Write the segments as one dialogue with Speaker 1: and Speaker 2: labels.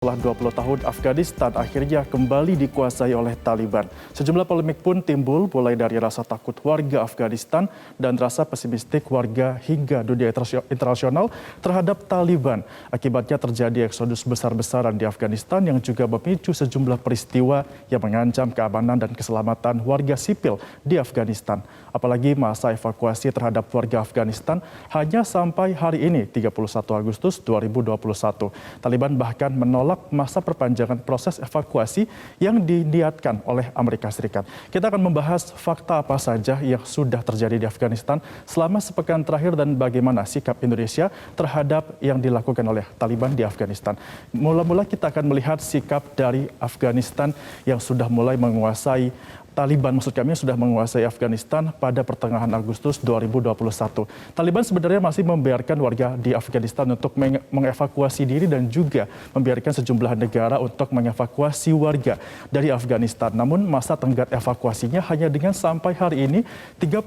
Speaker 1: Setelah 20 tahun, Afghanistan akhirnya kembali dikuasai oleh Taliban. Sejumlah polemik pun timbul, mulai dari rasa takut warga Afghanistan dan rasa pesimistik warga hingga dunia internasional terhadap Taliban. Akibatnya terjadi eksodus besar-besaran di Afghanistan yang juga memicu sejumlah peristiwa yang mengancam keamanan dan keselamatan warga sipil di Afghanistan. Apalagi masa evakuasi terhadap warga Afghanistan hanya sampai hari ini, 31 Agustus 2021. Taliban bahkan menolak masa perpanjangan proses evakuasi yang diniatkan oleh Amerika Serikat. Kita akan membahas fakta apa saja yang sudah terjadi di Afghanistan selama sepekan terakhir dan bagaimana sikap Indonesia terhadap yang dilakukan oleh Taliban di Afghanistan. Mula-mula kita akan melihat sikap dari Afghanistan yang sudah mulai menguasai Taliban, maksud kami, sudah menguasai Afghanistan pada pertengahan Agustus 2021. Taliban sebenarnya masih membiarkan warga di Afghanistan untuk mengevakuasi diri dan juga membiarkan sejumlah negara untuk mengevakuasi warga dari Afghanistan. Namun masa tenggat evakuasinya hanya dengan sampai hari ini 31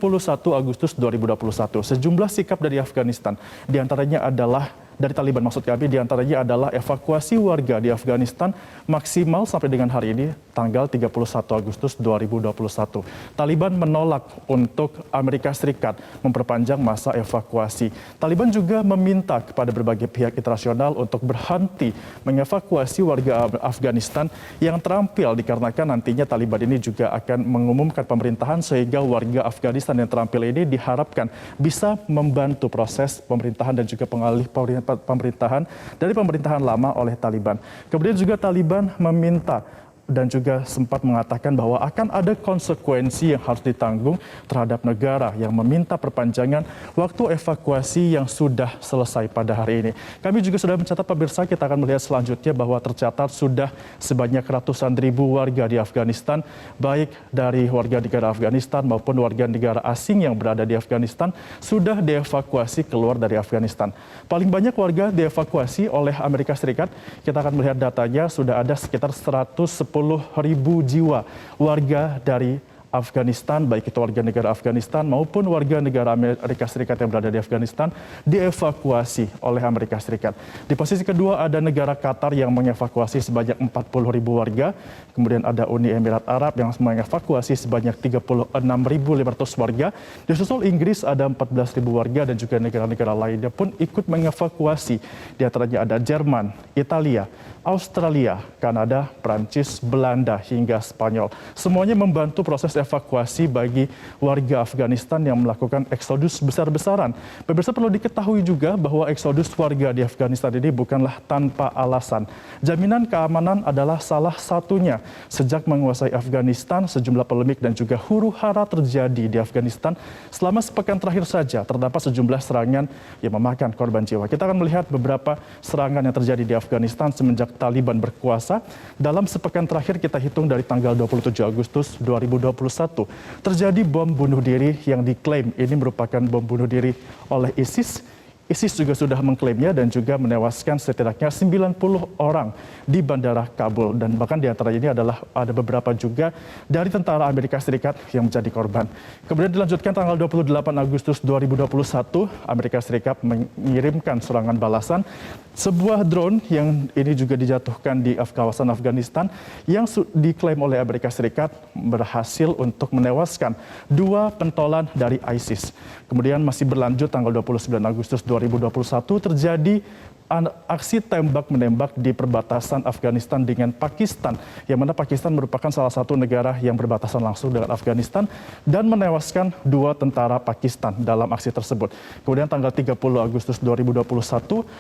Speaker 1: Agustus 2021. Sejumlah sikap dari Afghanistan diantaranya adalah dari Taliban, maksud kami, diantaranya adalah evakuasi warga di Afghanistan maksimal sampai dengan hari ini tanggal 31 Agustus 2021. Taliban menolak untuk Amerika Serikat memperpanjang masa evakuasi. Taliban juga meminta kepada berbagai pihak internasional untuk berhenti mengevakuasi warga Afghanistan yang terampil, dikarenakan nantinya Taliban ini juga akan mengumumkan pemerintahan sehingga warga Afghanistan yang terampil ini diharapkan bisa membantu proses pemerintahan dan juga pengalih pemerintahan dari pemerintahan lama oleh Taliban. Kemudian juga Taliban meminta dan juga sempat mengatakan bahwa akan ada konsekuensi yang harus ditanggung terhadap negara yang meminta perpanjangan waktu evakuasi yang sudah selesai pada hari ini. Kami juga sudah mencatat, pemirsa, kita akan melihat selanjutnya bahwa tercatat sudah sebanyak ratusan ribu warga di Afghanistan, baik dari warga negara Afghanistan maupun warga negara asing yang berada di Afghanistan, sudah dievakuasi keluar dari Afghanistan. Paling banyak warga dievakuasi oleh Amerika Serikat. Kita akan melihat datanya, sudah ada sekitar 110.000 jiwa warga dari Afghanistan, baik itu warga negara Afghanistan maupun warga negara Amerika Serikat yang berada di Afghanistan, dievakuasi oleh Amerika Serikat. Di posisi kedua ada negara Qatar yang mengevakuasi sebanyak 40.000 warga. Kemudian ada Uni Emirat Arab yang mengevakuasi sebanyak 36.500 warga. Disusul Inggris ada 14.000 warga dan juga negara-negara lainnya pun ikut mengevakuasi. Di antaranya ada Jerman, Italia, Australia, Kanada, Prancis, Belanda hingga Spanyol. Semuanya membantu proses evakuasi bagi warga Afghanistan yang melakukan eksodus besar-besaran. Pemirsa, perlu diketahui juga bahwa eksodus warga di Afghanistan ini bukanlah tanpa alasan. Jaminan keamanan adalah salah satunya. Sejak menguasai Afghanistan, sejumlah polemik dan juga huru-hara terjadi di Afghanistan. Selama sepekan terakhir saja terdapat sejumlah serangan yang memakan korban jiwa. Kita akan melihat beberapa serangan yang terjadi di Afghanistan semenjak Taliban berkuasa. Dalam sepekan terakhir kita hitung dari tanggal 27 Agustus 2021, terjadi bom bunuh diri yang diklaim ini merupakan bom bunuh diri oleh ISIS. ISIS juga sudah mengklaimnya dan juga menewaskan setidaknya 90 orang di Bandara Kabul. Dan bahkan di antara ini adalah ada beberapa juga dari tentara Amerika Serikat yang menjadi korban. Kemudian dilanjutkan tanggal 28 Agustus 2021, Amerika Serikat mengirimkan serangan balasan. Sebuah drone yang ini juga dijatuhkan di kawasan Afghanistan yang diklaim oleh Amerika Serikat berhasil untuk menewaskan 2 pentolan dari ISIS. Kemudian masih berlanjut tanggal 29 Agustus 2021 terjadi aksi tembak-menembak di perbatasan Afghanistan dengan Pakistan, yang mana Pakistan merupakan salah satu negara yang berbatasan langsung dengan Afghanistan dan menewaskan 2 tentara Pakistan dalam aksi tersebut. Kemudian tanggal 30 Agustus 2021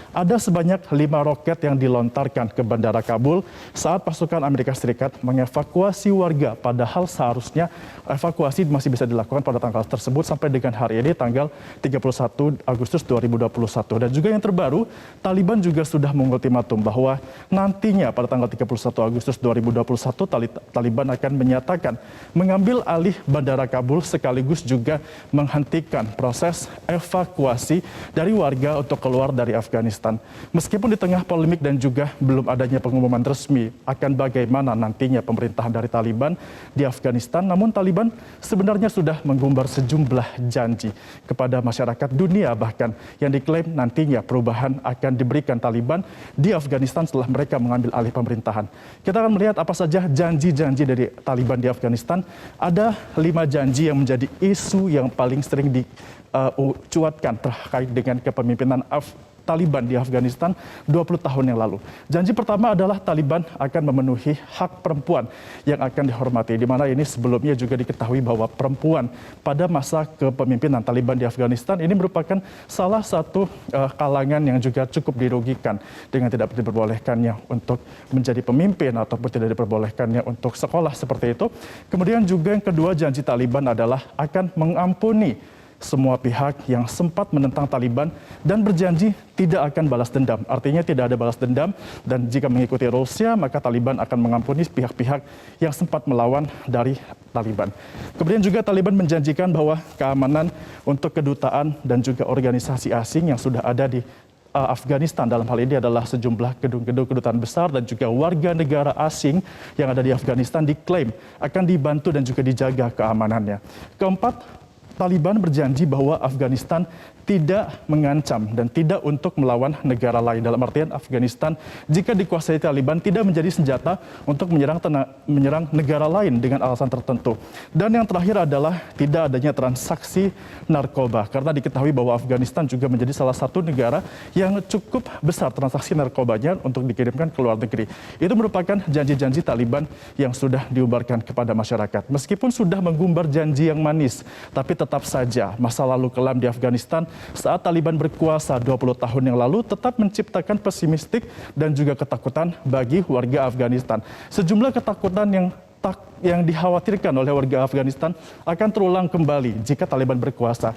Speaker 1: ada sebanyak 5 roket yang dilontarkan ke Bandara Kabul saat pasukan Amerika Serikat mengevakuasi warga, padahal seharusnya evakuasi masih bisa dilakukan pada tanggal tersebut sampai dengan hari ini tanggal 31 Agustus 2021. Dan juga yang terbaru, Taliban juga sudah mengultimatum bahwa nantinya pada tanggal 31 Agustus 2021 Taliban akan menyatakan mengambil alih Bandara Kabul sekaligus juga menghentikan proses evakuasi dari warga untuk keluar dari Afghanistan. Meskipun di tengah polemik dan juga belum adanya pengumuman resmi akan bagaimana nantinya pemerintahan dari Taliban di Afghanistan, namun Taliban sebenarnya sudah menggumbar sejumlah janji kepada masyarakat dunia bahkan yang diklaim nantinya perubahan akan diberikan Taliban di Afghanistan setelah mereka mengambil alih pemerintahan. Kita akan melihat apa saja janji-janji dari Taliban di Afghanistan. Ada 5 janji yang menjadi isu yang paling sering dicuatkan terkait dengan kepemimpinan Taliban di Afghanistan 20 tahun yang lalu. Janji pertama adalah Taliban akan memenuhi hak perempuan yang akan dihormati, di mana ini sebelumnya juga diketahui bahwa perempuan pada masa kepemimpinan Taliban di Afghanistan ini merupakan salah satu kalangan yang juga cukup dirugikan dengan tidak diperbolehkannya untuk menjadi pemimpin ataupun tidak diperbolehkannya untuk sekolah seperti itu. Kemudian juga yang kedua, janji Taliban adalah akan mengampuni semua pihak yang sempat menentang Taliban dan berjanji tidak akan balas dendam. Artinya tidak ada balas dendam, dan jika mengikuti Rusia maka Taliban akan mengampuni pihak-pihak yang sempat melawan dari Taliban. Kemudian juga Taliban menjanjikan bahwa keamanan untuk kedutaan dan juga organisasi asing yang sudah ada di Afghanistan dalam hal ini adalah sejumlah gedung-gedung kedutaan besar dan juga warga negara asing yang ada di Afghanistan diklaim akan dibantu dan juga dijaga keamanannya. Keempat, Taliban berjanji bahwa Afghanistan tidak mengancam dan tidak untuk melawan negara lain. Dalam artian Afghanistan jika dikuasai Taliban tidak menjadi senjata untuk menyerang negara lain dengan alasan tertentu. Dan yang terakhir adalah tidak adanya transaksi narkoba, karena diketahui bahwa Afghanistan juga menjadi salah satu negara yang cukup besar transaksi narkobanya untuk dikirimkan ke luar negeri. Itu merupakan janji-janji Taliban yang sudah diubarkan kepada masyarakat. Meskipun sudah menggumbar janji yang manis, tapi tetap saja masa lalu kelam di Afghanistan saat Taliban berkuasa 20 tahun yang lalu tetap menciptakan pesimistik dan juga ketakutan bagi warga Afghanistan. Sejumlah ketakutan yang dikhawatirkan oleh warga Afghanistan akan terulang kembali jika Taliban berkuasa.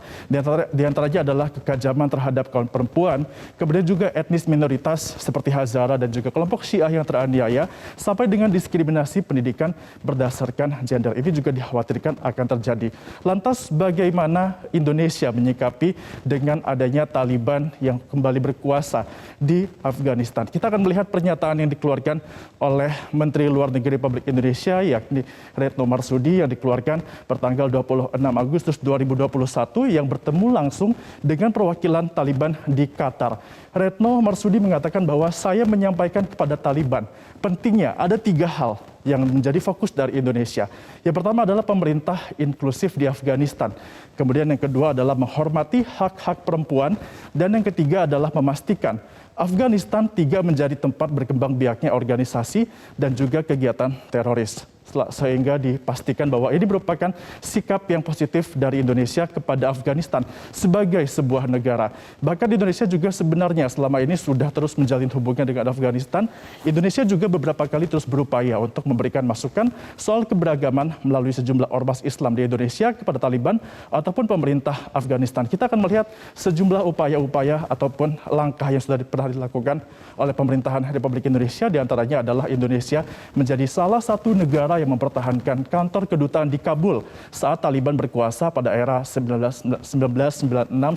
Speaker 1: Di antaranya adalah kekajaman terhadap kaum perempuan, kemudian juga etnis minoritas seperti Hazara dan juga kelompok Syiah yang teraniaya, sampai dengan diskriminasi pendidikan berdasarkan gender. Ini juga dikhawatirkan akan terjadi. Lantas bagaimana Indonesia menyikapi dengan adanya Taliban yang kembali berkuasa di Afghanistan? Kita akan melihat pernyataan yang dikeluarkan oleh Menteri Luar Negeri Republik Indonesia, yakni Retno Marsudi, yang dikeluarkan pertanggal 26 Agustus 2021 yang bertemu langsung dengan perwakilan Taliban di Qatar. Retno Marsudi mengatakan bahwa saya menyampaikan kepada Taliban pentingnya ada 3 hal yang menjadi fokus dari Indonesia. Yang pertama adalah pemerintah inklusif di Afghanistan. Kemudian yang kedua adalah menghormati hak-hak perempuan. Dan yang ketiga adalah memastikan Afghanistan tidak menjadi tempat berkembang biaknya organisasi dan juga kegiatan teroris. Sehingga dipastikan bahwa ini merupakan sikap yang positif dari Indonesia kepada Afghanistan sebagai sebuah negara. Bahkan Indonesia juga sebenarnya selama ini sudah terus menjalin hubungan dengan Afghanistan. Indonesia juga beberapa kali terus berupaya untuk memberikan masukan soal keberagaman melalui sejumlah ormas Islam di Indonesia kepada Taliban ataupun pemerintah Afghanistan. Kita akan melihat sejumlah upaya-upaya ataupun langkah yang sudah pernah dilakukan oleh pemerintahan Republik Indonesia. Di antaranya adalah Indonesia menjadi salah satu negara yang mempertahankan kantor kedutaan di Kabul saat Taliban berkuasa pada era 1996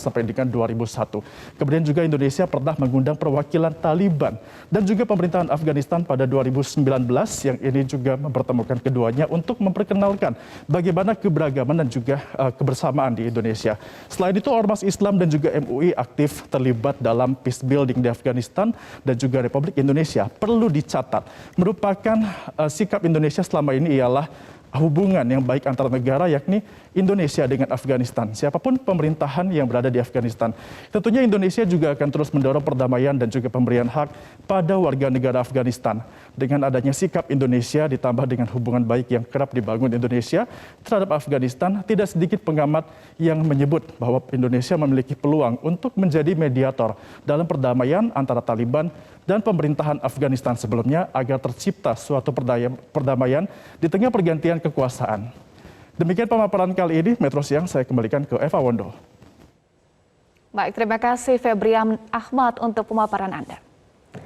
Speaker 1: sampai dengan 2001. Kemudian juga Indonesia pernah mengundang perwakilan Taliban dan juga pemerintahan Afghanistan pada 2019 yang ini juga mempertemukan keduanya untuk memperkenalkan bagaimana keberagaman dan juga kebersamaan di Indonesia. Selain itu, ormas Islam dan juga MUI aktif terlibat dalam peace building di Afghanistan dan juga Republik Indonesia. Perlu dicatat, merupakan sikap Indonesia selama ini ialah hubungan yang baik antar negara, yakni Indonesia dengan Afghanistan. Siapapun pemerintahan yang berada di Afghanistan, tentunya Indonesia juga akan terus mendorong perdamaian dan juga pemberian hak pada warga negara Afghanistan. Dengan adanya sikap Indonesia ditambah dengan hubungan baik yang kerap dibangun Indonesia terhadap Afghanistan, tidak sedikit pengamat yang menyebut bahwa Indonesia memiliki peluang untuk menjadi mediator dalam perdamaian antara Taliban dan pemerintahan Afghanistan sebelumnya agar tercipta suatu perdamaian di tengah pergantian kekuasaan. Demikian pemaparan kali ini. Metro Siang saya kembalikan ke Eva Wondo.
Speaker 2: Baik, terima kasih Febrian Ahmad untuk pemaparan Anda.